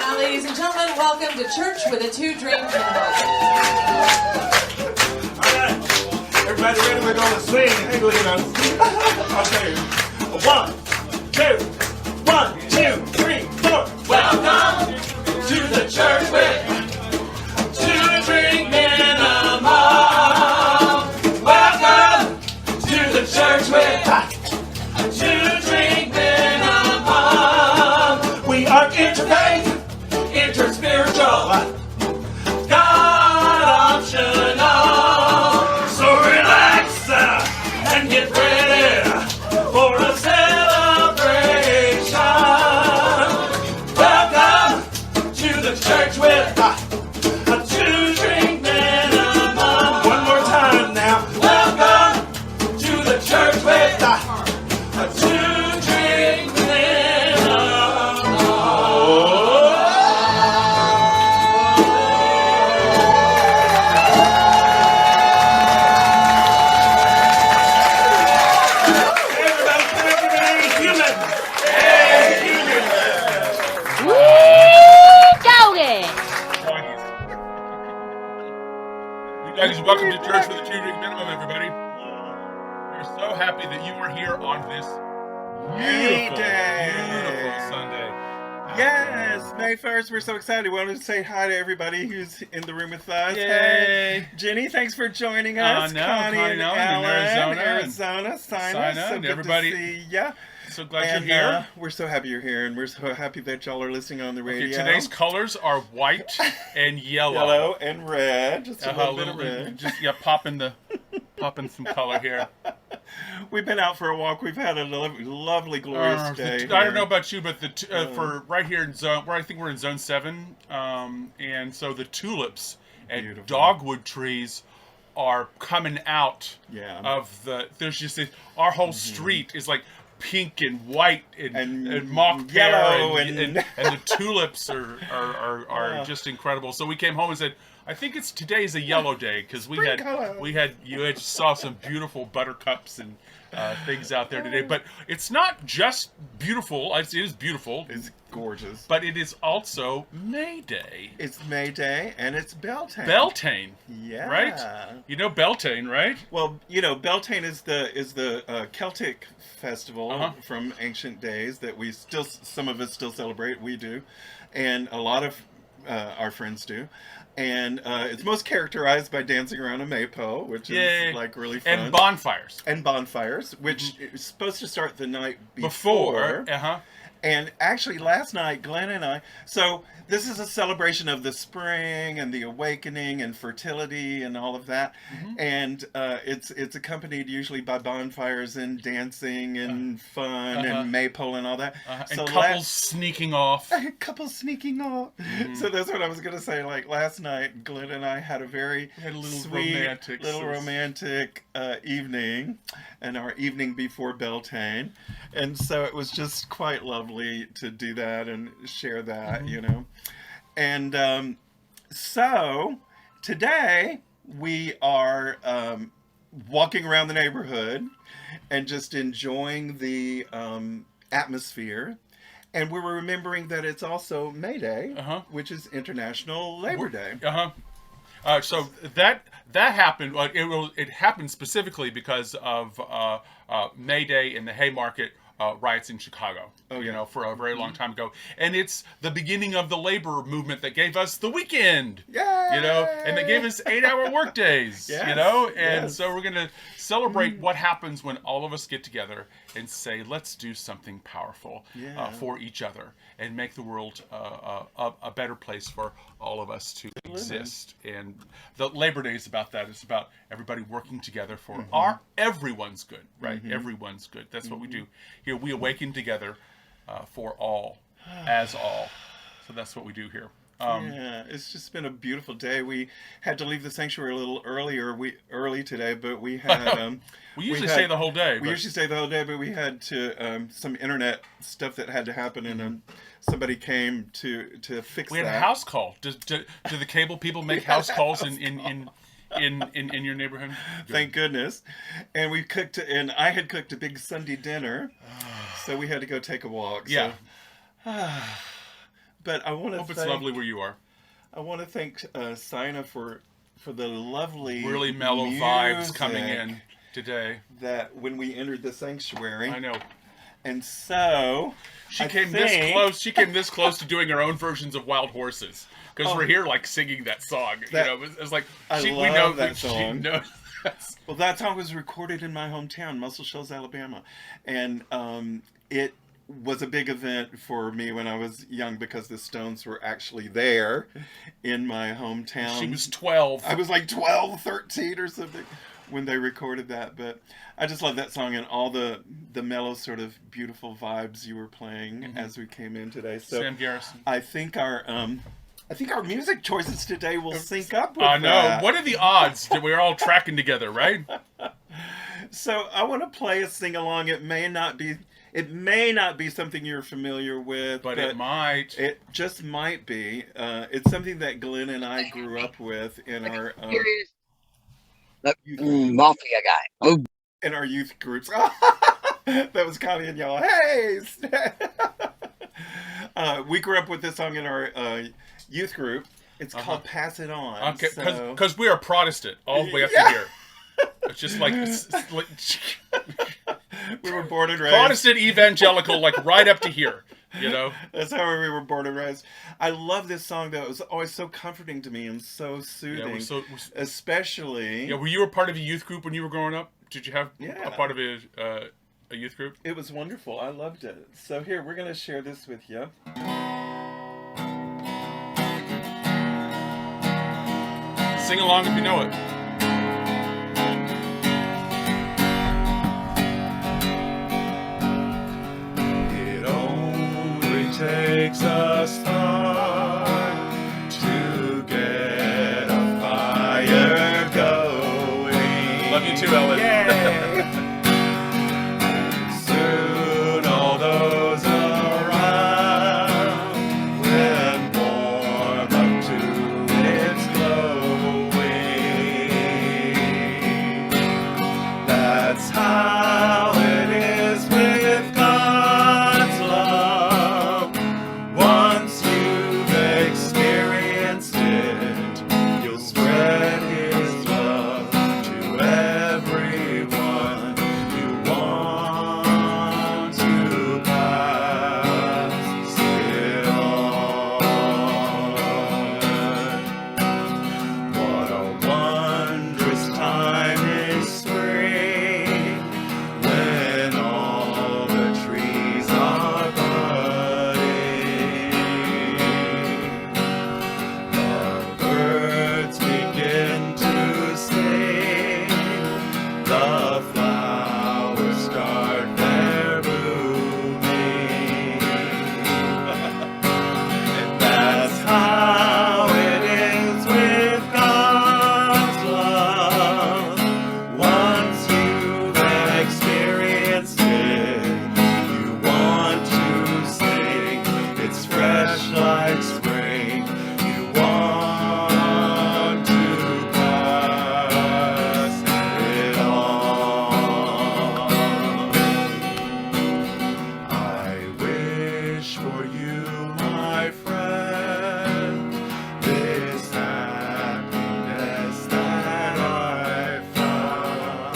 Now, ladies and gentlemen, welcome to Church with a Two-Drink Minimum. Alright, everybody ready? We're gonna sing. Hey, Glen. Okay. 1, 2, 1, 2, 3, 4. Welcome to the church with Two-Drink Minimum. Welcome to the church with Two-Drink Minimum. We are interfaith, interspiritual, God optional. So relax and get ready for a celebration. Welcome to the church with a two-drink minimum. One more time now. Welcome to the church with a two-drink minimum. Welcome to Church with a Two-Drink Minimum, everybody. We're so happy that you are here on this beautiful Sunday. Yes, May 1st. We're so excited. We wanted to say hi to everybody who's in the room with us. Yay. Hey, Jenny, thanks for joining us. Connie and Alan, in Arizona. Signa, so and good everybody. to see ya. So glad you're here. We're so happy you're here, and we're so happy that y'all are listening on the radio. Okay, today's colors are white and yellow. Yellow and red. Just a little bit of bit. red. Just popping some color here. We've been out for a walk. We've had a lovely, glorious day. I don't know about you, but for right here in zone, where I think we're in zone 7, and so the tulips and Beautiful. dogwood trees are coming out of the. There's just our whole street is like pink and white and mock yellow and the tulips are just incredible. So we came home and said, I think today's a yellow day because you saw some beautiful buttercups and things out there today. But it's not just beautiful. It is beautiful. It's gorgeous. But it is also May Day. It's May Day and it's Beltane. Beltane. Yeah. Right? You know Beltane, right? Well, Beltane is the Celtic festival from ancient days that some of us still celebrate. We do, and a lot of our friends do. And it's most characterized by dancing around a maypole, which is like really fun. And bonfires. Which is supposed to start the night before. And actually, last night, Glen and I... So, this is a celebration of the spring and the awakening and fertility and all of that. And it's accompanied usually by bonfires and dancing and fun and maypole and all that. So and couples sneaking off. Couples sneaking off. So that's what I was going to say. Like, last night, Glen and I had a very sweet, romantic evening. And our evening before Beltane. And so it was just quite lovely to do that and share that, And so today we are walking around the neighborhood and just enjoying the atmosphere. And we were remembering that it's also May Day, which is International Labor Day. So that happened. It happened specifically because of May Day and the Haymarket riots in Chicago. For a very long time ago, and it's the beginning of the labor movement that gave us the weekend. And they gave us 8-hour work days. So we're gonna celebrate what happens when all of us get together and say, let's do something powerful for each other and make the world a better place for all of us to exist. And the Labor Day is about that. It's about everybody working together for everyone's good, right? Everyone's good. That's what we do here. We awaken together for all, as all. So that's what we do here. It's just been a beautiful day. We had to leave the sanctuary a little early today, but we had... we usually stay the whole day. We usually stay the whole day, but we had to... some internet stuff that had to happen, and somebody came to fix that. We had a house call. Do the cable people make house calls in your neighborhood? Good. Thank goodness. And we cooked, and I had cooked a big Sunday dinner, so we had to go take a walk. Yeah. So, But I want to Hope it's lovely where you are. I want to thank Sina for the lovely, really mellow vibes coming in today. That when we entered the sanctuary, I know. And so she came this close. She came this close to doing her own versions of Wild Horses because we're here like singing that song. It's like we know that song. She knows. Well, that song was recorded in my hometown, Muscle Shoals, Alabama, and it was a big event for me when I was young because the Stones were actually there in my hometown. She was 12. I was like 12, 13 or something when they recorded that. But I just love that song and all the mellow sort of beautiful vibes you were playing as we came in today. So Sam Garrison. I think our music choices today will sync up with that. What are the odds that we're all tracking together, right? So I want to play a sing-along. It may not be something you're familiar with, but it might. It just might be. It's something that Glen and I grew up with in our mafia guy. In our youth groups. That was Connie and y'all. Hey! We grew up with this song in our youth group. It's called Pass It On. Okay, because we are Protestant all the way up to here. It's just like we were born and raised Protestant evangelical, like right up to here. That's how we were born and raised. I love this song though. It was always so comforting to me and so soothing. Especially. Yeah, were you a part of a youth group when you were growing up? Did you have a part of a youth group? It was wonderful. I loved it. So here, we're going to share this with you. Sing along if you know it. Takes a spark to get a fire going. Love you too, Ellen. Yay! Soon all those around will warm up to its glowing. That's how it is with God's love. Once you've experienced it, you'll spread His love to everyone you want to pass it on. What a wondrous time is spring, when all the trees are budding. The birds begin to sing, the flowers start their blooming. And that's how it is with God's love. Once you've experienced it, you want to sing. It's fresh like spring. You want to pass it on. I wish for you, my friend, this happiness that I found.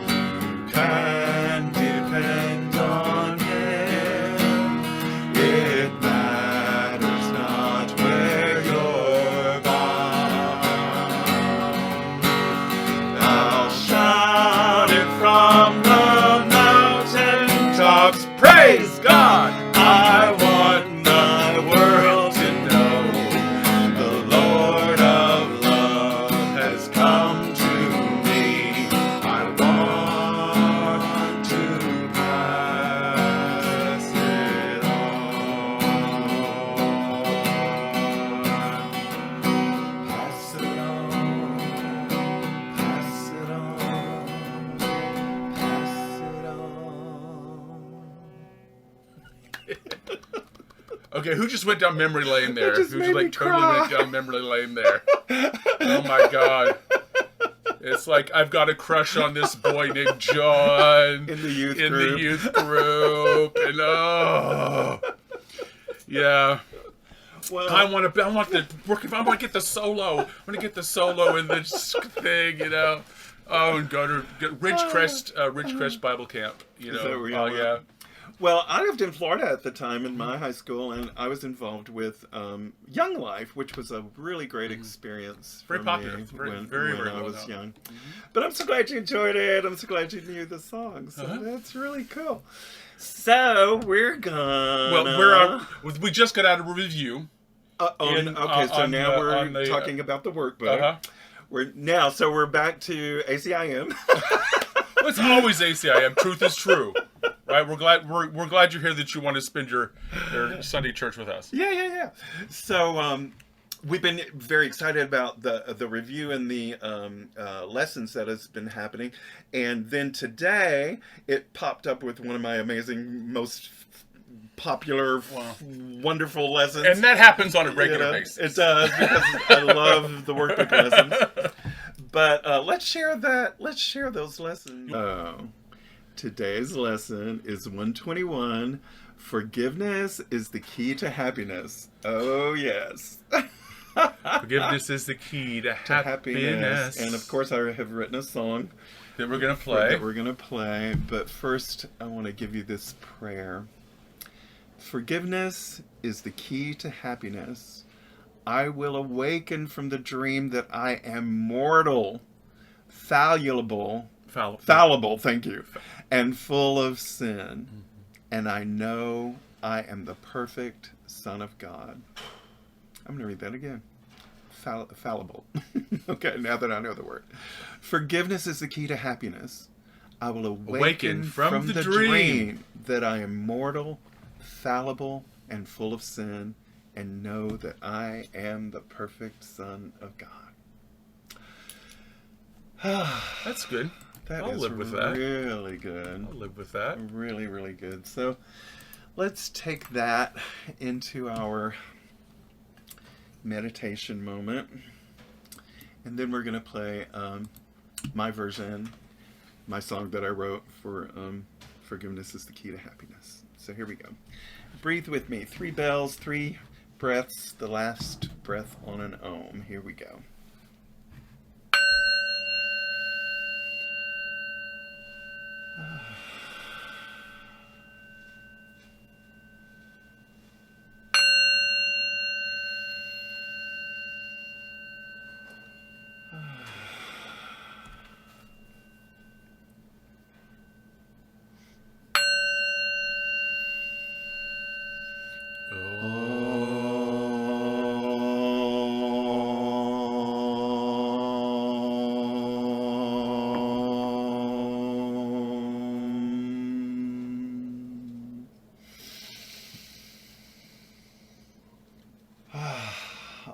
You can depend on Him. It matters not where you're bound. I'll shout it from the mountain tops. Praise God! I want my world to know the Lord of love has come to me. I want to pass it on. Pass it on. Pass it on. Pass it on. Okay, who just went down memory lane there? just Who made me totally cry. went down memory lane there? Oh my God. It's like I've got a crush on this boy named John In the youth in group. the youth group. And Yeah. Well, I want to get the solo. I want to get the solo in this thing, you know. Oh, and go to Ridgecrest Bible Camp, you know. Is that where you Oh, went? yeah. Well, I lived in Florida at the time in my high school, and I was involved with Young Life, which was a really great experience for Very popular. me Very when I well was known. young. But I'm so glad you enjoyed it. I'm so glad you knew the songs. So Uh-huh. that's really cool. So we're gonna... Well, we just got out of a review. So now we're talking about the workbook. Uh-huh. We're back to ACIM. Well, it's always ACIM. Truth is true, right? We're glad you're here. That you want to spend your Sunday church with us. Yeah. So we've been very excited about the review and the lessons that has been happening, and then today it popped up with one of my amazing, most popular, wonderful lessons. And that happens on a regular basis. It does, because I love the workbook lessons. But let's share those lessons. Today's lesson is 121. Forgiveness is the key to happiness. Oh, yes. Forgiveness is the key to happiness. And of course, I have written a song that we're going to play. But first, I want to give you this prayer. Forgiveness is the key to happiness. I will awaken from the dream that I am mortal, fallible, thank you, and full of sin. And I know I am the perfect Son of God. I'm going to read that again. Fallible. Okay, now that I know the word. Forgiveness is the key to happiness. I will awaken from the dream that I am mortal, fallible, and full of sin, and know that I am the perfect Son of God. That's good. I'll live with that. Really good. I'll live with that. Really, really good. So let's take that into our meditation moment, and then we're going to play my version, my song that I wrote for Forgiveness is the Key to Happiness. So here we go. Breathe with me. 3 bells, 3 breaths, the last breath on an ohm. Here we go.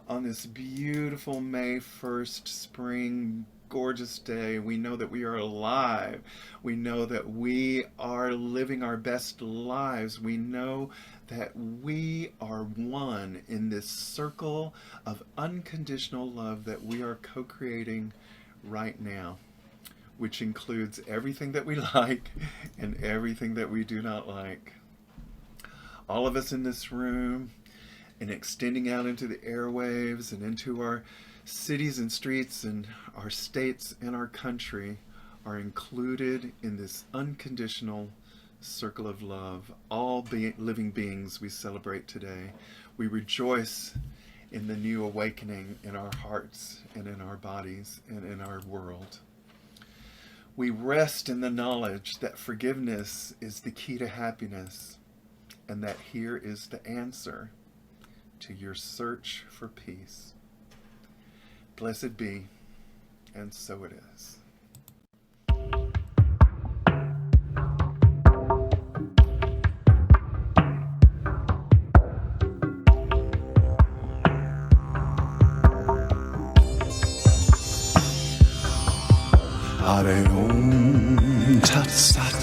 On this beautiful May 1st spring gorgeous day, we know that we are alive. We know that we are living our best lives. We know that we are one in this circle of unconditional love that we are co-creating right now, which includes everything that we like and everything that we do not like. All of us in this room, and extending out into the airwaves and into our cities and streets and our states and our country, are included in this unconditional circle of love. All living beings we celebrate today. We rejoice in the new awakening in our hearts and in our bodies and in our world. We rest in the knowledge that forgiveness is the key to happiness, and that here is the answer to your search for peace. Blessed be, and so it is. Hare Om Tat Sat,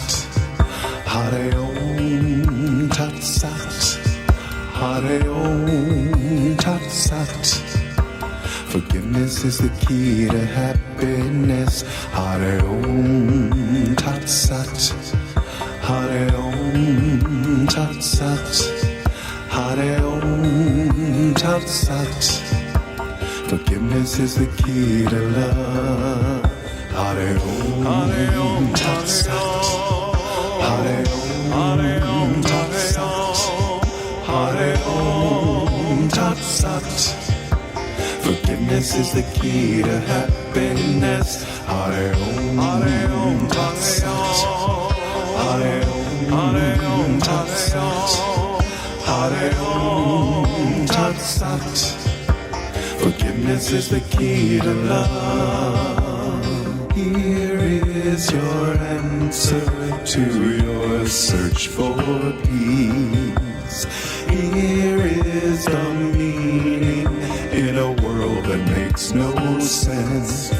Hare Om Tat Sat, Hare Om Tat Sat. Forgiveness is the key to happiness. Hare Om Tat Sat, Hare Om Tat Sat, Hare Om. Tat Sat. Forgiveness is the key to love. Hare Om Tat Sat. Hare Om Tat Sat. Hare Om Tat Sat. Forgiveness is the key to happiness. Hare Om Tat Sat. Hare Om Tat Sat. Hare Om Tat Sat. Forgiveness is the key to love. Here is your answer to your search for peace. Here is the meaning in a world that makes no sense.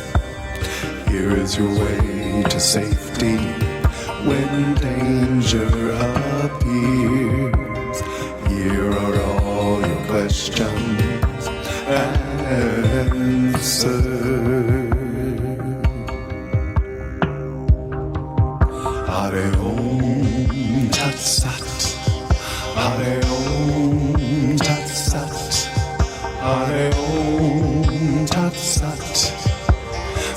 Here is your way to safety when danger appears. Here are all your questions answered. Hare Om Tat Sat. Hare Om Tat Sat. Hare Om Tat Sat.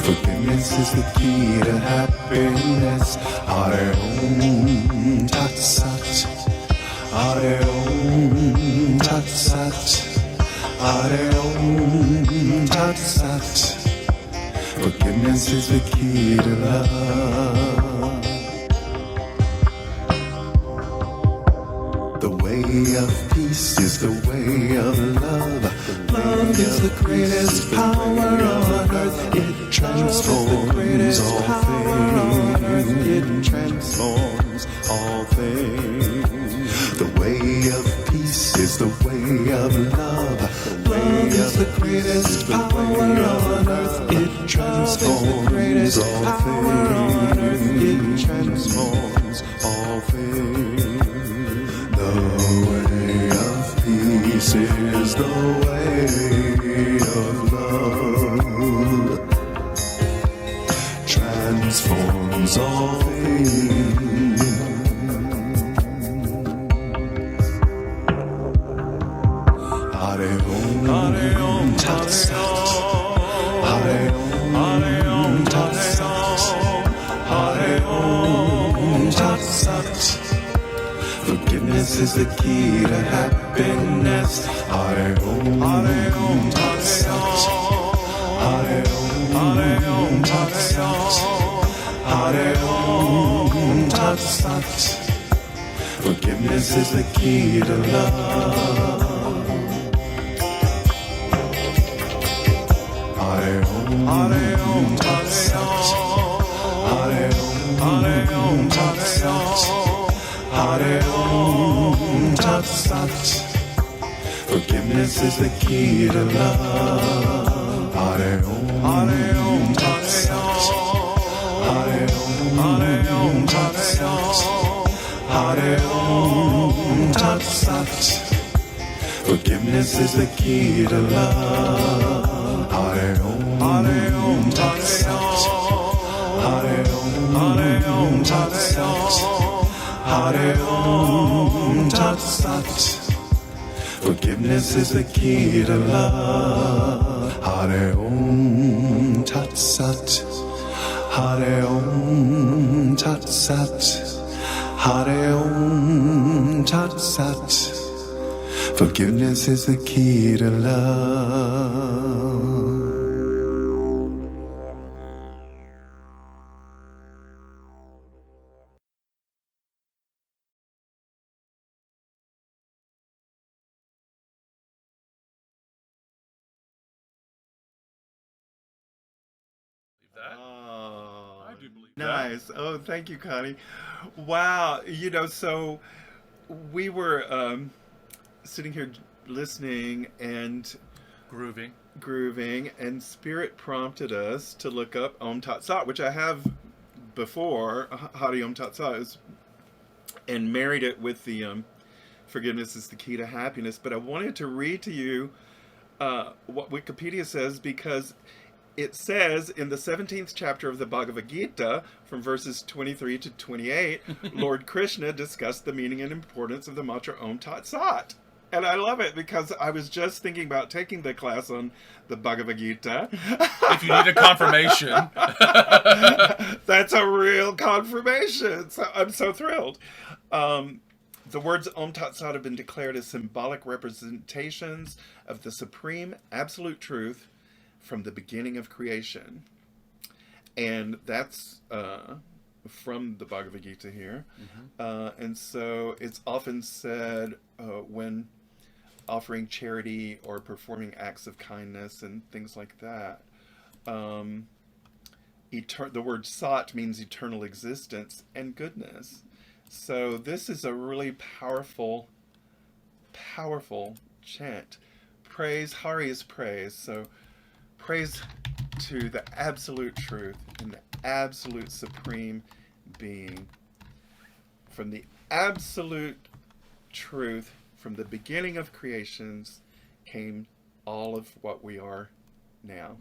Forgiveness is the key to happiness. Hare Om Tat Sat. Hare Om Tat Sat. Hare Om Tat Sat. Forgiveness is the key to love. The way of peace is the way of love. Love is the greatest power on earth. It transforms all things. It transforms all things. The way of peace is the way of love. Love is the greatest power on earth. It transforms all things. It transforms all things. The way of peace is the way of love. Transforms all things. Hare Om Tat Sat. Hare Om Tat Sat. Hare Om Tat Sat. Forgiveness is the key to happiness. Hare Om Tat Sat. Hare Om Tat Sat. Hare Om Tat Sat. Forgiveness is the key to love. Hare Om Tat Sat. Hare Om Tat Sat. Hare Om Tat Sat. Forgiveness is the key to love. Hare Om Tat Sat. Hare Om Tat Sat. Hare Om Tat Sat. Forgiveness is the key to love. Hare Om Tat Sat. Hare Om Tat Sat. Hare Om Tat Sat. Forgiveness is the key to love. Hare Om Tat Sat. Hare Om Tat Sat. Hare Om Tat Sat. Forgiveness is the key to love. Oh, I do believe nice. Oh, thank you, Connie. Wow. So we were sitting here listening and grooving, and Spirit prompted us to look up Om Tat Sat, which I have before, Hare Om Tat Sat, and married it with the forgiveness is the key to happiness. But I wanted to read to you what Wikipedia says, because it says in the 17th chapter of the Bhagavad Gita, from verses 23 to 28, Lord Krishna discussed the meaning and importance of the mantra Om Tat Sat. And I love it because I was just thinking about taking the class on the Bhagavad Gita. If you need a confirmation. That's a real confirmation. So I'm so thrilled. The words Om Tat Sat have been declared as symbolic representations of the supreme absolute truth from the beginning of creation. And that's from the Bhagavad Gita here. And so it's often said when offering charity or performing acts of kindness and things like that. The word Sat means eternal existence and goodness. So this is a really powerful chant. Praise, Hari is praise. So praise to the absolute truth and the absolute supreme being. From the absolute truth, from the beginning of creations, came all of what we are now.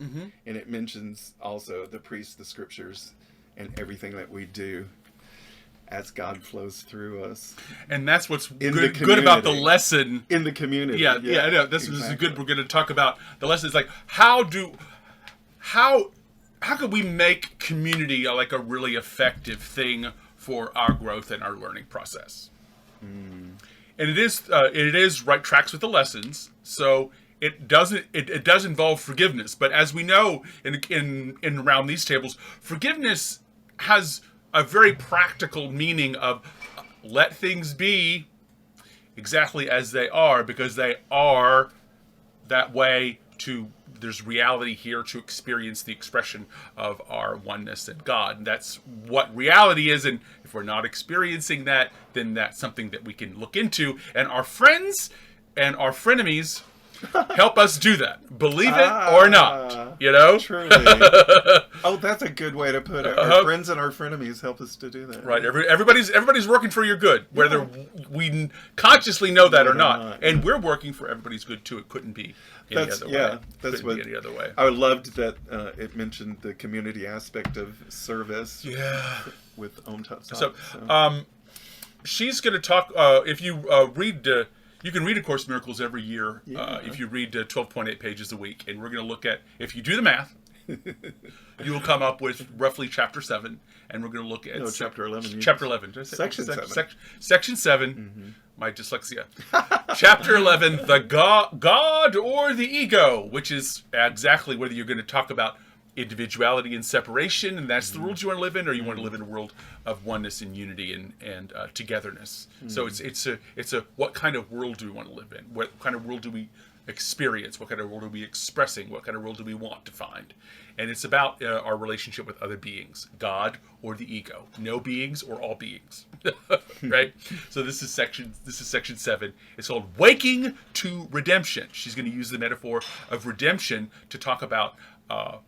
And it mentions also the priests, the scriptures, and everything that we do as God flows through us. And that's what's good about the lesson. In the community. Yeah, I know. This is good. We're going to talk about the lesson. It's like, how could we make community like a really effective thing for our growth and our learning process? And it is right tracks with the lessons. So it does involve forgiveness. But as we know in around these tables, forgiveness has a very practical meaning of let things be exactly as they are, because they are that way. There's reality here to experience the expression of our oneness in God. And that's what reality is. And if we're not experiencing that, then that's something that we can look into. And our friends and our frenemies help us do that. Believe it or not, you know? Truly. Oh, that's a good way to put it. Our friends and our frenemies help us to do that. Right. Everybody's working for your good, whether we consciously know that or not. And we're working for everybody's good too. It couldn't be any other way. That's couldn't be any other way. I loved that it mentioned the community aspect of service. Yeah. With Om Tat Sat. So, she's going to talk. If you read. You can read A Course in Miracles every year if you read 12.8 pages a week. And we're going to look at, if you do the math, you will come up with roughly chapter 7. And we're going to look at... No, chapter 11. Chapter 11. Section 7. Section 7. My dyslexia. Chapter 11, the God or the ego, which is exactly whether you're going to talk about individuality and separation, and that's the world you want to live in, or you want to live in a world of oneness and unity and togetherness. So it's a what kind of world do we want to live in? What kind of world do we experience? What kind of world are we expressing? What kind of world do we want to find? And it's about our relationship with other beings, God or the ego, no beings or all beings, right? So this is section 7. It's called Waking to Redemption. She's going to use the metaphor of redemption to talk about about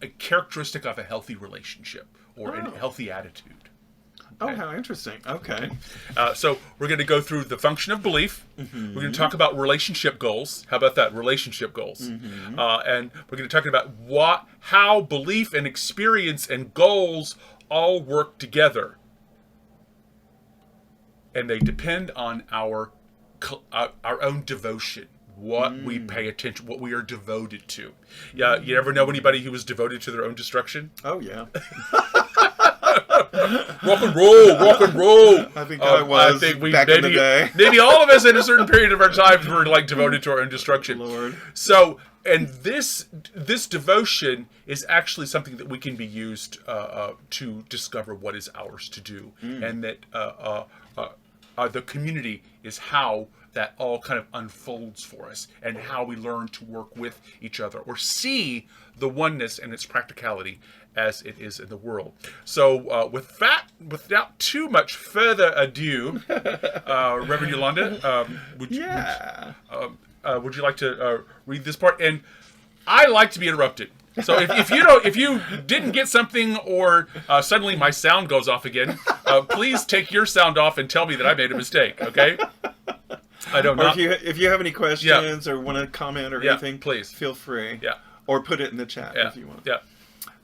a characteristic of a healthy relationship or a healthy attitude. Okay. Oh, how interesting. Okay. So we're going to go through the function of belief. We're going to talk about relationship goals. How about that? Relationship goals. And we're going to talk about how belief and experience and goals all work together. And they depend on our own devotion. What we pay attention, what we are devoted to. Yeah, you ever know anybody who was devoted to their own destruction? Oh yeah. Rock and roll. I think I was back in the day. Maybe all of us in a certain period of our times were like devoted to our own destruction. Lord. So, and this devotion is actually something that we can be used to discover what is ours to do, and that the community is how that all kind of unfolds for us, and how we learn to work with each other or see the oneness and its practicality as it is in the world. So without too much further ado, Reverend Yolanda, would you like to read this part? And I like to be interrupted. So if you didn't get something, or suddenly my sound goes off again, please take your sound off and tell me that I made a mistake. Okay. I don't know. If you have any questions or want to comment or anything, please feel free. Yeah. Or put it in the chat if you want. Yeah.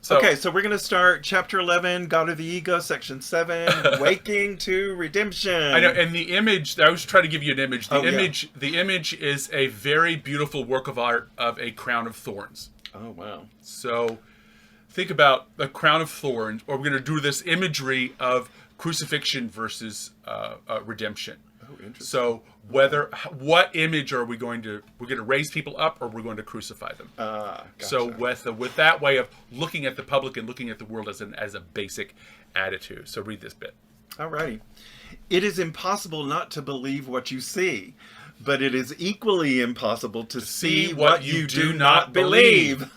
Okay, so we're going to start chapter 11, God of the Ego, section 7, Waking to Redemption. I know, and the image, I was trying to give you an image. The image is a very beautiful work of art of a crown of thorns. Oh, wow. So think about a crown of thorns, or we're going to do this imagery of crucifixion versus redemption. Oh, interesting. So what image are we're going to raise people up, or we're going to crucify them? Gotcha. So with that way of looking at the public and looking at the world as a basic attitude. So read this bit. Alrighty. It is impossible not to believe what you see, but it is equally impossible to see what you do not believe.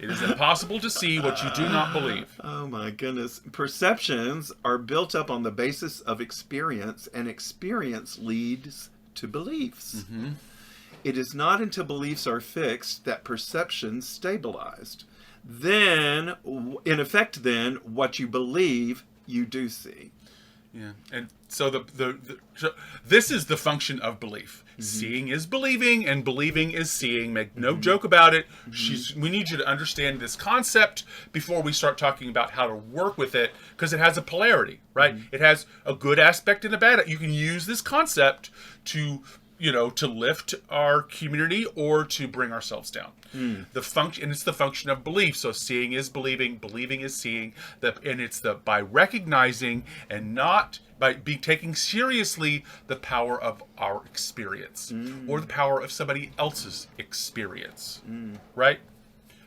It is impossible to see what you do not believe. Oh my goodness. Perceptions are built up on the basis of experience, and experience leads to beliefs. Mm-hmm. It is not until beliefs are fixed that perceptions stabilized. Then, in effect, what you believe, you do see. Yeah, and so so this is the function of belief. Mm-hmm. Seeing is believing, and believing is seeing. Make no joke about it. Mm-hmm. We need you to understand this concept before we start talking about how to work with it, because it has a polarity, right? Mm-hmm. It has a good aspect and a bad. You can use this concept to lift our community or to bring ourselves down. The function, and it's the function of belief. So seeing is believing, believing is seeing. And it's by recognizing and not by taking seriously the power of our experience or the power of somebody else's experience, right?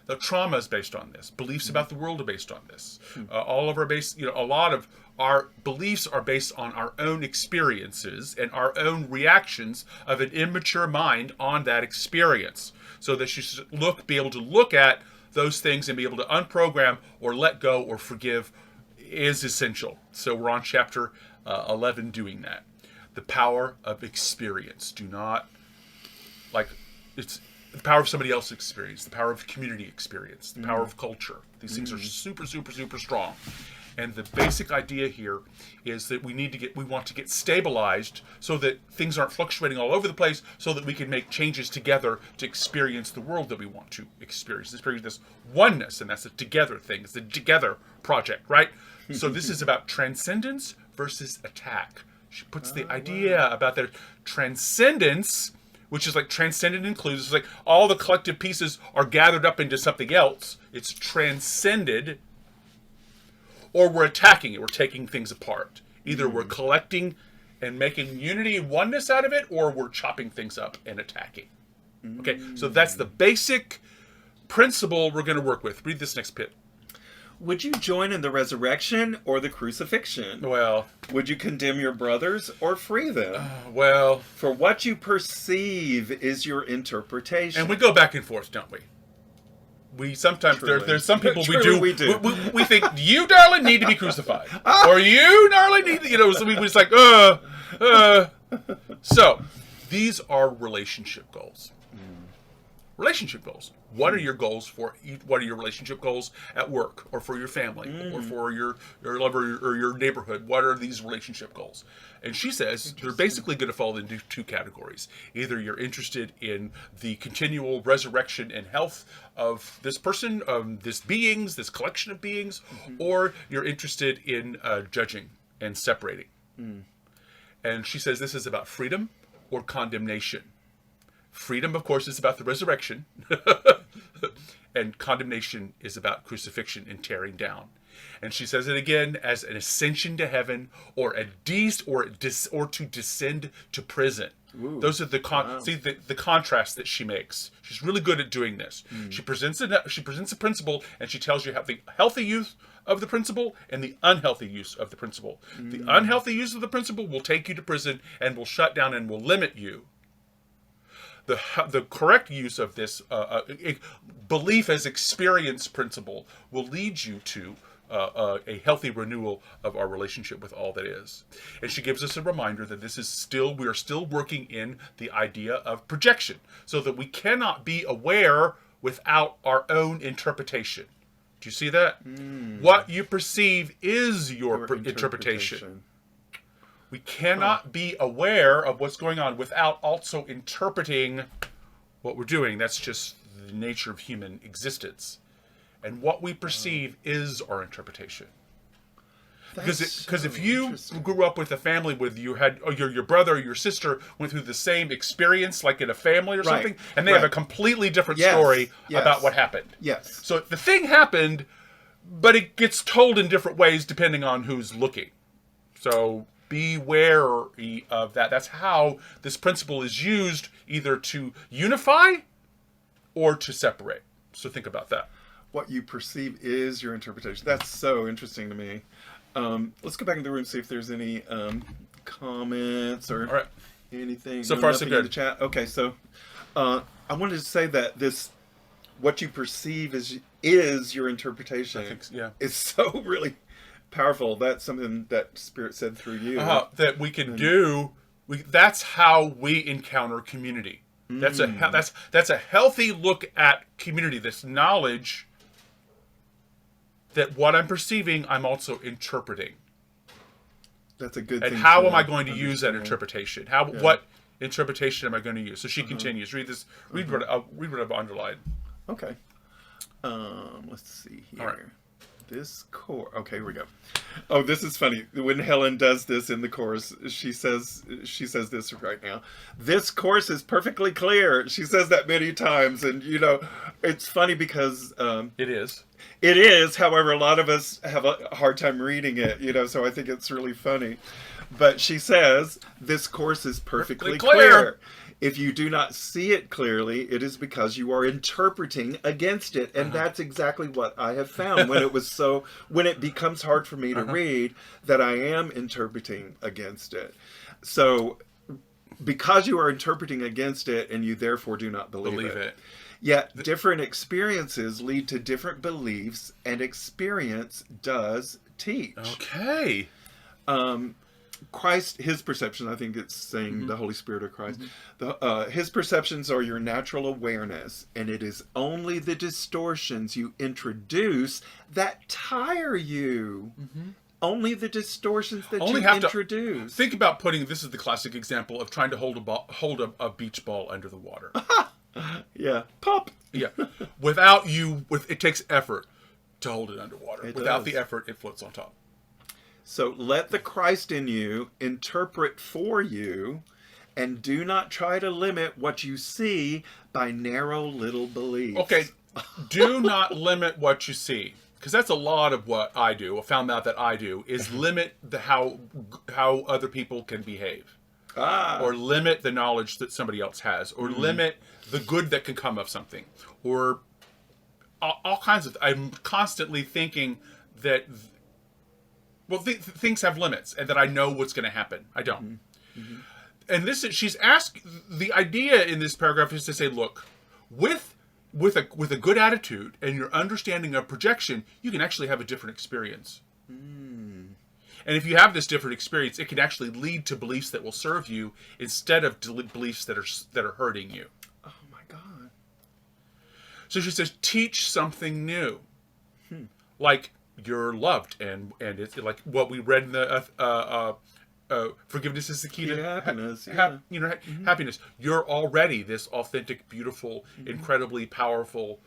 The trauma is based on this. Beliefs about the world are based on this. All of our a lot of our beliefs are based on our own experiences and our own reactions of an immature mind on that experience. So that you should be able to look at those things and be able to unprogram or let go or forgive is essential. So we're on chapter 11 doing that. The power of experience. It's the power of somebody else's experience, the power of community experience, the power of culture. These things are super, super, super strong. And the basic idea here is that we want to get stabilized so that things aren't fluctuating all over the place, so that we can make changes together to experience the world that we want to experience this oneness, and that's a together thing. It's a together project, right? So this is about transcendence versus attack. She puts the idea about their transcendence, which is like transcendent includes, it's like all the collective pieces are gathered up into something else. It's transcended. Or we're attacking it. We're taking things apart. Either we're collecting and making unity and oneness out of it, or we're chopping things up and attacking. Okay, so that's the basic principle we're going to work with. Read this next bit. Would you join in the resurrection or the crucifixion? Well, would you condemn your brothers or free them? For what you perceive is your interpretation. And we go back and forth, don't we? We sometimes there's some people we do. We think you, darling, need to be crucified, or you, darling, need to, So we just like So these are relationship goals. Relationship goals. What are your goals what are your relationship goals at work, or for your family, or for your lover or your neighborhood? What are these relationship goals? And she says they're basically going to fall into two categories. Either you're interested in the continual resurrection and health of this person, this collection of beings, or you're interested in judging and separating. And she says this is about freedom or condemnation. Freedom, of course, is about the resurrection, and condemnation is about crucifixion and tearing down. And she says it again as an ascension to heaven, or or to descend to prison. Ooh, those are the contrast that she makes. She's really good at doing this. She presents a principle, and she tells you how the healthy use of the principle and the unhealthy use of the principle. The unhealthy use of the principle will take you to prison and will shut down and will limit you. The correct use of this belief as experience principle will lead you to a healthy renewal of our relationship with all that is. And she gives us a reminder that we are still working in the idea of projection, so that we cannot be aware without our own interpretation. Do you see that? What you perceive is your interpretation. We cannot be aware of what's going on without also interpreting what we're doing. That's just the nature of human existence. and what we perceive is our interpretation. Because if you grew up with a family with you had your brother or your sister went through the same experience, like in a family or something, and they have a completely different story about what happened. Yes. So the thing happened, but it gets told in different ways depending on who's looking. So be wary of that. That's how this principle is used, either to unify or to separate. So think about that. What you perceive is your interpretation. That's so interesting to me. Let's go back in the room and see if there's any comments or anything. So far, so good. In the chat. Okay, so I wanted to say that what you perceive is your interpretation. I think, yeah. It's so really powerful. That's something that Spirit said through you. That we can do. That's how we encounter community. That's a healthy look at community. This knowledge that what I'm perceiving, I'm also interpreting. That's a good thing. And how am I going to use that interpretation? What interpretation am I going to use? So she continues. Read this. Read what I've underlined. Okay. Let's see here. All right. This chorus. Okay, here we go. Oh, this is funny. When Helen does this in the chorus, she says this right now. This chorus is perfectly clear. She says that many times, and it's funny because it is. It is. However, a lot of us have a hard time reading it. So I think it's really funny. But she says this chorus is perfectly clear. If you do not see it clearly, it is because you are interpreting against it. And that's exactly what I have found when it becomes hard for me to read, that I am interpreting against it. So because you are interpreting against it and you therefore do not believe it. Yet different experiences lead to different beliefs, and experience does teach. Okay. Christ, his perception, I think it's saying the Holy Spirit of Christ, his perceptions are your natural awareness, and it is only the distortions you introduce that tire you. Only the distortions that you introduce. Think about this is the classic example of trying to hold a beach ball under the water. Yeah. Pop. Yeah. It takes effort to hold it underwater. Without the effort, it floats on top. So let the Christ in you interpret for you, and do not try to limit what you see by narrow little beliefs. Okay, do not limit what you see. Because that's a lot of what I do. I found out that I do is limit how other people can behave. Or limit the knowledge that somebody else has. Or limit the good that can come of something. Or all kinds of... I'm constantly thinking that... things have limits, and that I know what's going to happen. I don't. And she's asked, the idea in this paragraph is to say, look, with a good attitude and your understanding of projection, you can actually have a different experience. And if you have this different experience, it can actually lead to beliefs that will serve you instead of beliefs that are hurting you. Oh my God. So she says, teach something new. Like, you're loved, and it's like what we read in the forgiveness is the key to happiness. Happiness. You're already this authentic, beautiful, incredibly powerful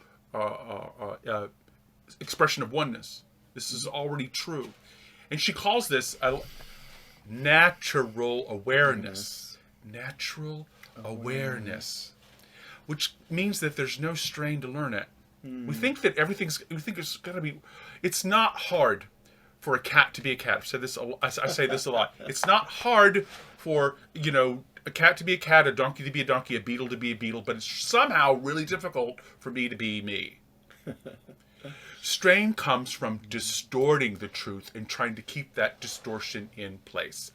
expression of oneness. This is already true, and she calls this natural awareness. Natural awareness, which means that there's no strain to learn it. We think that it's going to be. It's not hard for a cat to be a cat. I say this a lot. It's not hard for a cat to be a cat, a donkey to be a donkey, a beetle to be a beetle, but it's somehow really difficult for me to be me. Strain comes from distorting the truth and trying to keep that distortion in place.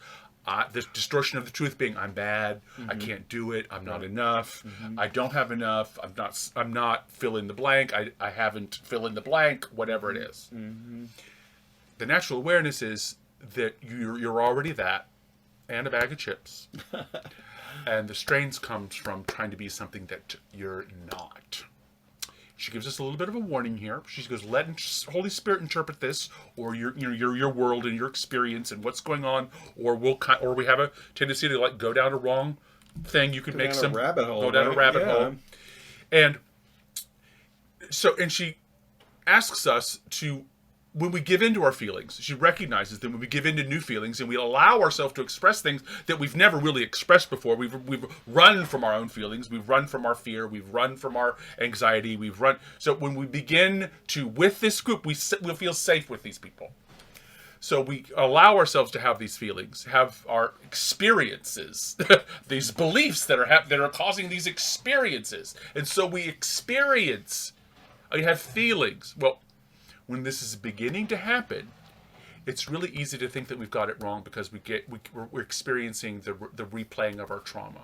The distortion of the truth being, I'm bad, I can't do it, I'm not enough, I don't have enough, I'm not fill in the blank, I haven't fill in the blank, whatever it is. The natural awareness is that you're already that, and a bag of chips. And the strains comes from trying to be something that you're not. She gives us a little bit of a warning here. She goes, let Holy Spirit interpret this, or your world and your experience and what's going on, or we have a tendency to go down a wrong thing. You could make some rabbit hole. Go down a rabbit hole. And so, she asks us to, when we give into our feelings, she recognizes that when we give into new feelings and we allow ourselves to express things that we've never really expressed before, we've run from our own feelings, we've run from our fear, we've run from our anxiety, so when we begin to, with this group, we'll feel safe with these people. So we allow ourselves to have these feelings, have our experiences, these beliefs that are causing these experiences. And so we experience, we have feelings. Well, when this is beginning to happen, it's really easy to think that we've got it wrong because we're experiencing the replaying of our trauma.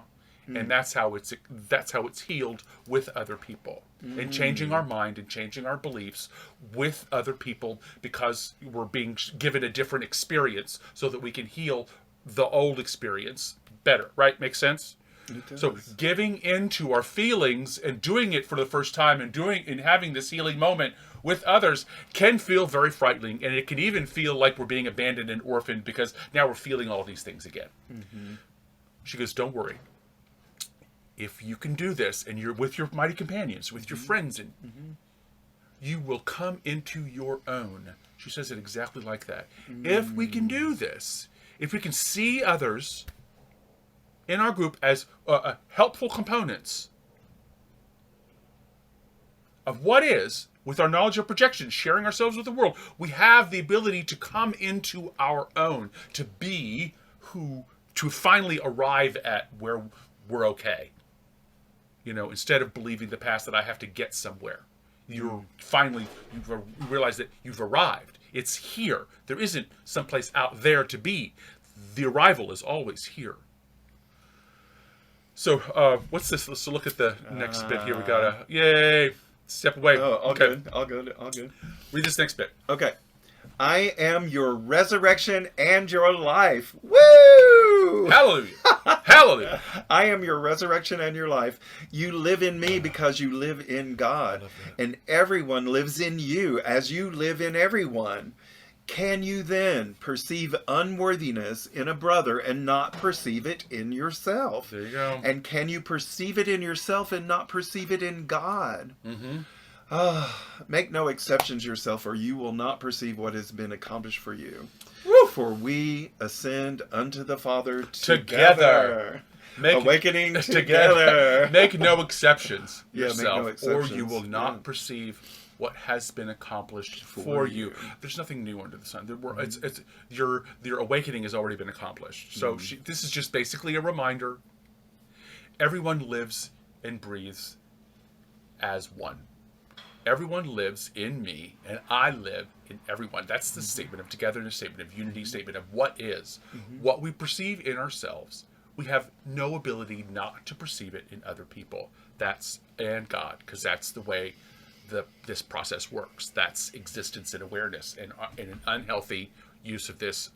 And that's how it's healed with other people, and changing our mind and changing our beliefs with other people because we're being given a different experience so that we can heal the old experience better. Right? Makes sense? So giving into our feelings and doing it for the first time and having this healing moment with others can feel very frightening, and it can even feel like we're being abandoned and orphaned because now we're feeling all these things again. She goes, don't worry. If you can do this and you're with your mighty companions, with your friends, and you will come into your own. She says it exactly like that. If we can do this, if we can see others in our group as helpful components of what is, with our knowledge of projection, sharing ourselves with the world, we have the ability to come into our own, to be to finally arrive at where we're okay. Instead of believing the past that I have to get somewhere. You realize that you've arrived. It's here. There isn't someplace out there to be. The arrival is always here. So what's this? Let's look at the next bit here. We gotta, yay, step away. Oh, all good. Read this next bit. Okay. I am your resurrection and your life. Woo! Hallelujah. Hallelujah. I am your resurrection and your life. You live in me because you live in God. And everyone lives in you as you live in everyone. Can you then perceive unworthiness in a brother and not perceive it in yourself? There you go. And can you perceive it in yourself and not perceive it in God? Make no exceptions yourself, or you will not perceive what has been accomplished for you. Woo! For we ascend unto the Father together. Awakening together. Make no exceptions Yeah, yourself, make no exceptions. or you will not perceive what has been accomplished for you. There's nothing new under the sun. It's your awakening has already been accomplished. So this is just basically a reminder. Everyone lives and breathes as one. Everyone lives in me, and I live in everyone. That's the statement of togetherness, statement of unity, statement of what is. What we perceive in ourselves, we have no ability not to perceive it in other people. And God, because that's the way this process works. That's existence and awareness, and an unhealthy use of this.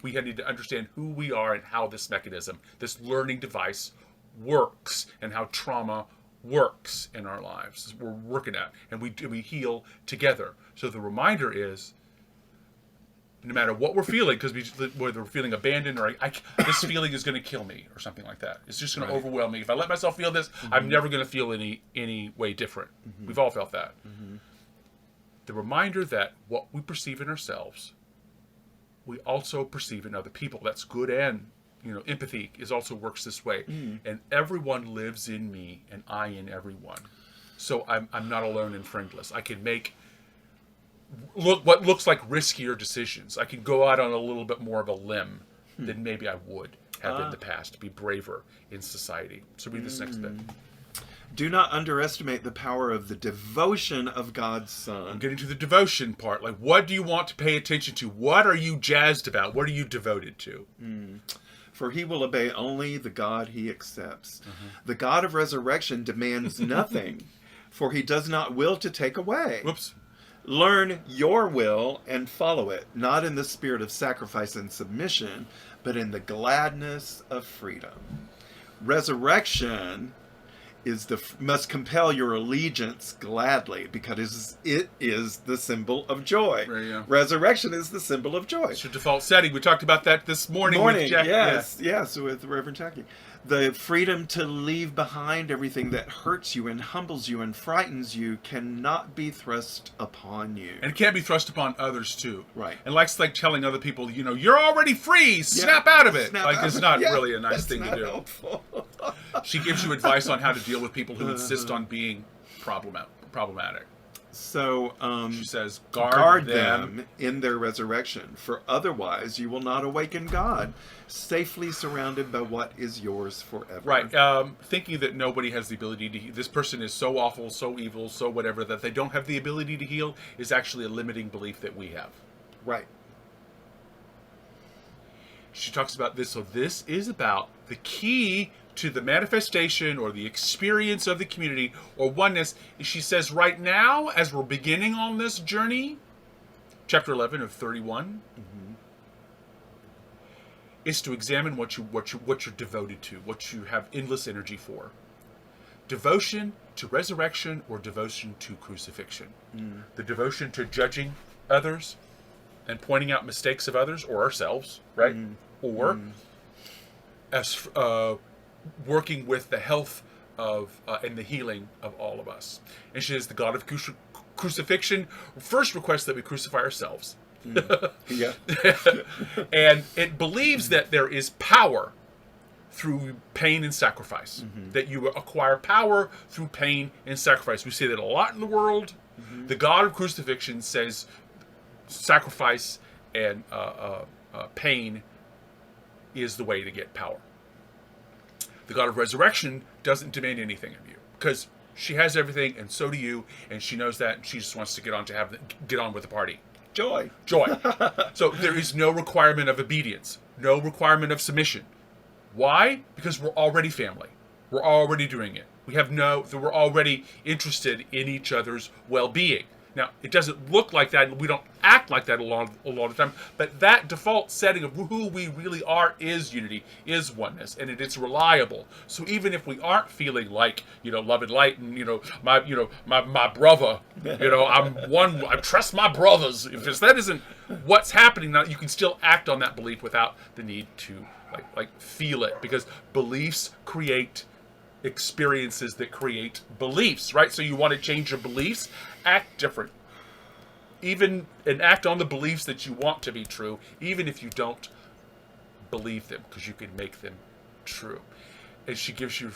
We need to understand who we are and how this mechanism, this learning device, works, and how trauma works in our lives. We're working at, and we heal together. So the reminder is, no matter what we're feeling, because whether we're feeling abandoned or this feeling is going to kill me or something like that, it's just going to overwhelm me. If I let myself feel this, I'm never going to feel any way different. We've all felt that. The reminder that what we perceive in ourselves, we also perceive in other people. That's good, and empathy also works this way. And everyone lives in me, and I in everyone. So I'm not alone and friendless. I can make what looks like riskier decisions. I can go out on a little bit more of a limb than maybe I would have in the past, to be braver in society. So read this next bit. Do not underestimate the power of the devotion of God's Son. I'm getting to the devotion part. Like, what do you want to pay attention to? What are you jazzed about? What are you devoted to? For he will obey only the God he accepts. The God of resurrection demands nothing, for he does not will to take away. Whoops. Learn your will and follow it, not in the spirit of sacrifice and submission, but in the gladness of freedom. Resurrection must compel your allegiance gladly, because it is the symbol of joy. Right, yeah. Resurrection is the symbol of joy. It's your default setting. We talked about that this morning with Jack. Yes, with Reverend Jackie. The freedom to leave behind everything that hurts you and humbles you and frightens you cannot be thrust upon you. And it can't be thrust upon others too. Right. And like telling other people, you're already free. Snap out of it. It's not Yeah, really a nice thing to do. Helpful. She gives you advice on how to deal with people who insist on being problematic. So she says, guard them in their resurrection, for otherwise you will not awaken God, safely surrounded by what is yours forever. Right. Thinking that nobody has the ability to heal. This person is so awful, so evil, so whatever, that they don't have the ability to heal is actually a limiting belief that we have. Right. She talks about this. So this is about the key to the manifestation or the experience of the community or oneness. She says right now, as we're beginning on this journey, chapter 11 of 31, is to examine what you're devoted to, what you have endless energy for. Devotion to resurrection or devotion to crucifixion. The devotion to judging others and pointing out mistakes of others or ourselves, right? Or as working with the health of and the healing of all of us. And she is the God of crucifixion. First requests that we crucify ourselves. Yeah. And it believes that there is power through pain and sacrifice. That you acquire power through pain and sacrifice. We see that a lot in the world. The God of crucifixion says sacrifice and pain is the way to get power. The God of resurrection doesn't demand anything of you because she has everything, and so do you, and she knows that, and she just wants to get on with the party. Joy. So there is no requirement of obedience, no requirement of submission. Why? Because we're already family. We're already doing it. We're already interested in each other's well-being. Now, it doesn't look like that, and we don't act like that a lot of the time, but that default setting of who we really are is unity, is oneness, and it's reliable. So even if we aren't feeling like, love and light, and, my brother, I'm one, I trust my brothers. If that isn't what's happening, now you can still act on that belief without the need to, feel it, because beliefs create experiences that create beliefs, right? So you want to change your beliefs, act different. And act on the beliefs that you want to be true, even if you don't believe them, because you can make them true. And she gives you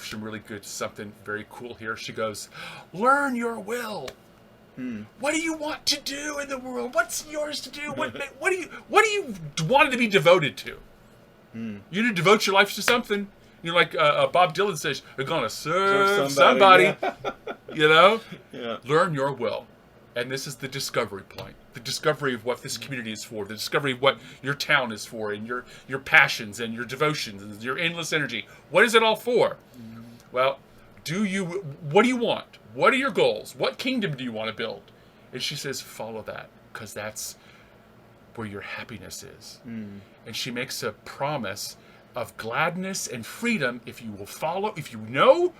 something very cool here. She goes, learn your will. What do you want to do in the world? What's yours to do? What do you want to be devoted to? You need to devote your life to something. Like Bob Dylan says, you're going to serve somebody. Yeah. Learn your will. And this is the discovery point. The discovery of what this community is for. The discovery of what your town is for. And your passions and your devotions and your endless energy. What is it all for? Well, what do you want? What are your goals? What kingdom do you want to build? And she says, follow that. Because that's where your happiness is. And she makes a promise of gladness and freedom if you will follow,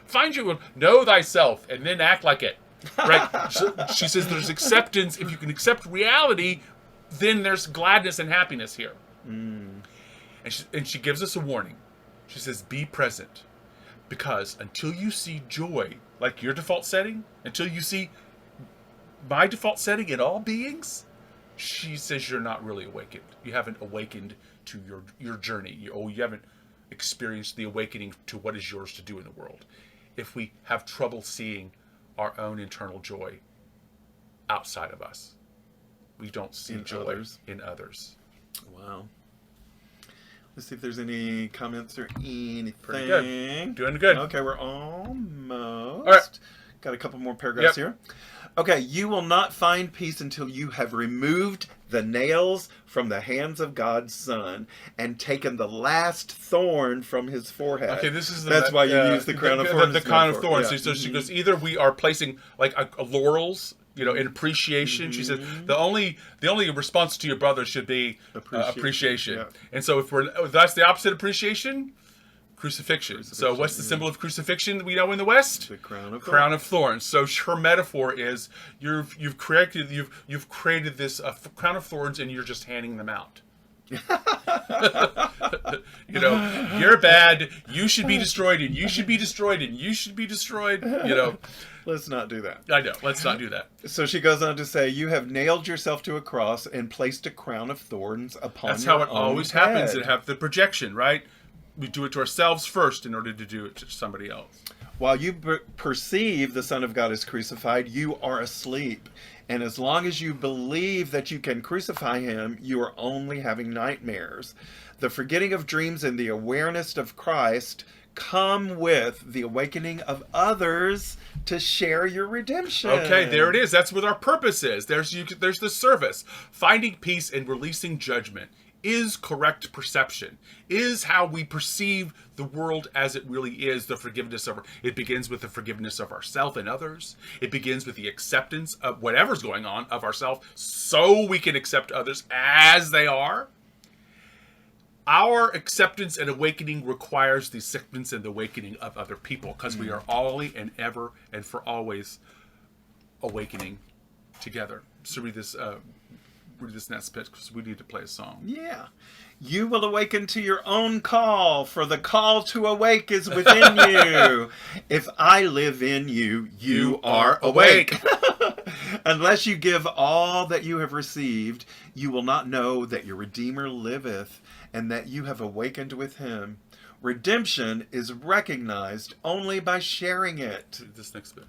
find your will, know thyself, and then act like it. Right? So she says there's acceptance. If you can accept reality, then there's gladness and happiness here. And she gives us a warning. She says, be present. Because until you see joy, like your default setting, until you see my default setting in all beings, she says you're not really awakened. You haven't awakened to your journey. You haven't experienced the awakening to what is yours to do in the world. If we have trouble seeing our own internal joy outside of us, we don't see joy in others. Wow. Let's see if there's any comments or anything. Pretty good. Doing good. Okay, we're almost. All right. Got a couple more paragraphs here. Okay, you will not find peace until you have removed the nails from the hands of God's Son and taken the last thorn from his forehead. Okay, that's why you use the crown of thorns. The crown of thorns. Yeah. So she goes, either we are placing a laurels, in appreciation. She says the only response to your brother should be appreciation. Yeah. And so if that's the opposite appreciation, Crucifixion. So what's the symbol of crucifixion that we know in the West? The crown of crown of thorns. So her metaphor is you've created this crown of thorns and you're just handing them out. You know, you're bad. You should be destroyed, and you should be destroyed, and you should be destroyed. You know, let's not do that. I know. Let's not do that. So she goes on to say, "You have nailed yourself to a cross and placed a crown of thorns upon." That's your how it own always head. happens. It have the projection, right? We do it to ourselves first in order to do it to somebody else. While you perceive the Son of God is crucified, you are asleep. And as long as you believe that you can crucify him, you are only having nightmares. The forgetting of dreams and the awareness of Christ come with the awakening of others to share your redemption. Okay, there it is. That's what our purpose is. There's the service. Finding peace and releasing judgment is correct perception, is how we perceive the world as it really is. The forgiveness of it begins with the forgiveness of ourselves and others. It begins with the acceptance of whatever's going on of ourselves so we can accept others as they are. Our acceptance and awakening requires the acceptance and the awakening of other people, because we are always and ever and for always awakening together. So read this next bit, because we need to play a song. Yeah. You will awaken to your own call, for the call to awake is within you. If I live in you, you are awake. Unless you give all that you have received, you will not know that your Redeemer liveth, and that you have awakened with him. Redemption is recognized only by sharing it. This next bit.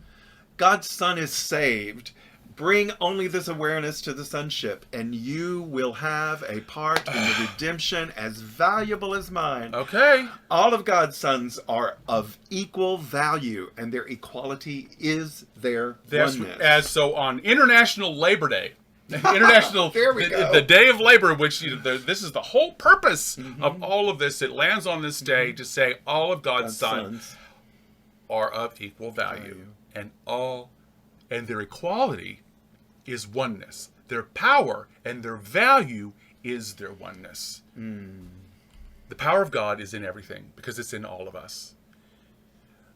God's Son is saved. Bring only this awareness to the sonship, and you will have a part in the redemption as valuable as mine. Okay. All of God's sons are of equal value, and their equality is their oneness. So on International Labor Day, International There we go. The Day of Labor, which this is the whole purpose of all of this. It lands on this day to say all of God's sons are of equal value. And their equality is oneness. Their power and their value is their oneness. The power of God is in everything, because it's in all of us.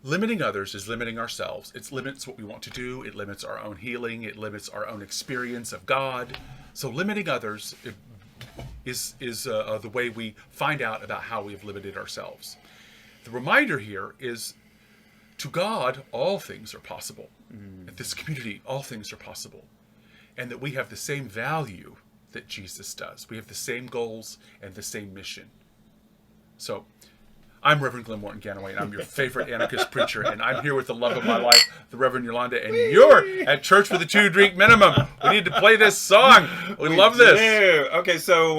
Limiting others is limiting ourselves. It limits what we want to do. It limits our own healing. It limits our own experience of God. So limiting others is the way we find out about how we have limited ourselves. The reminder here is, to God, all things are possible. At this community, all things are possible. And that we have the same value that Jesus does. We have the same goals and the same mission. So, I'm Reverend Glen Ganaway, and I'm your favorite anarchist preacher, and I'm here with the love of my life, the Reverend Yolanda, and you're at Church with a 2-Drink Minimum. We need to play this song. We love this. Do. Okay, so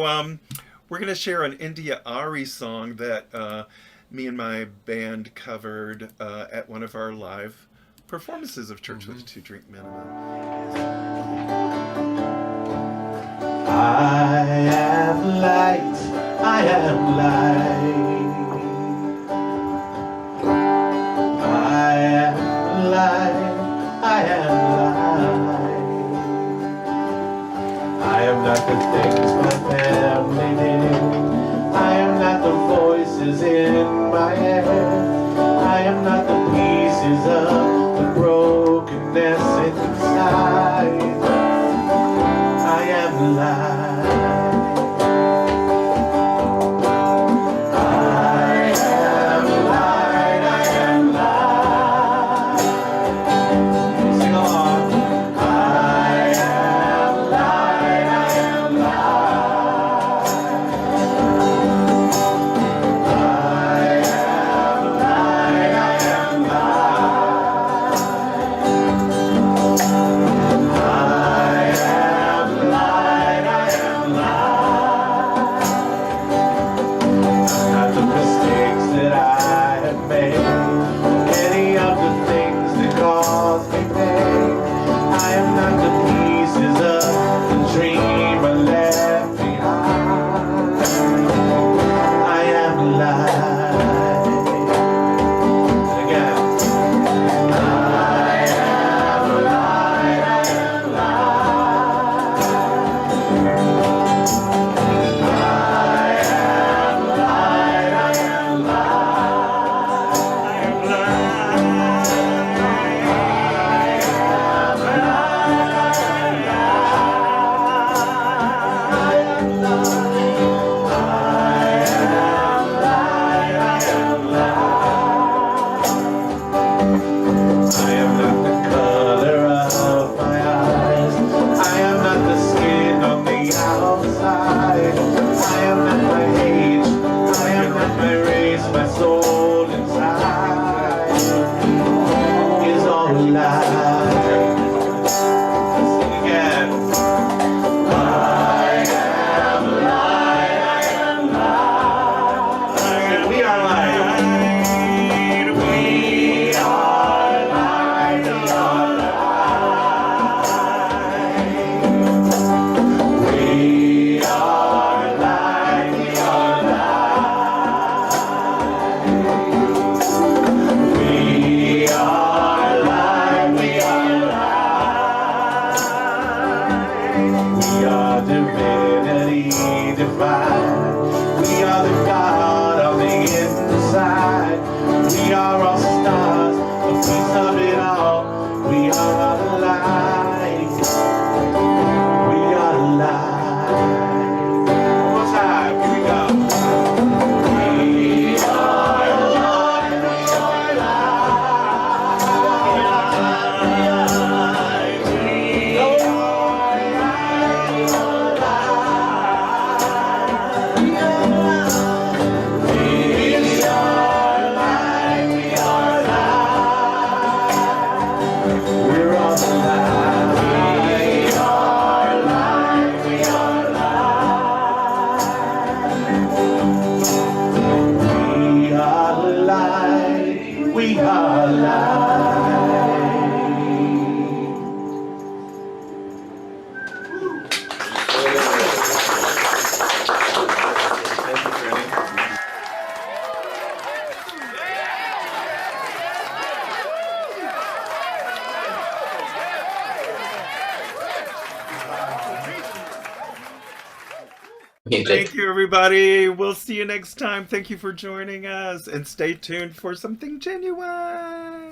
we're going to share an India Ari song that me and my band covered at one of our live performances of Church with a 2-Drink Minimum. I am light, I am light. I am light, I am light. I am not the things my family did. I am not the voices in my head. I am not the pieces of the brokenness inside. I am light. Thank you, everybody. We'll see you next time. Thank you for joining us, and stay tuned for something genuine.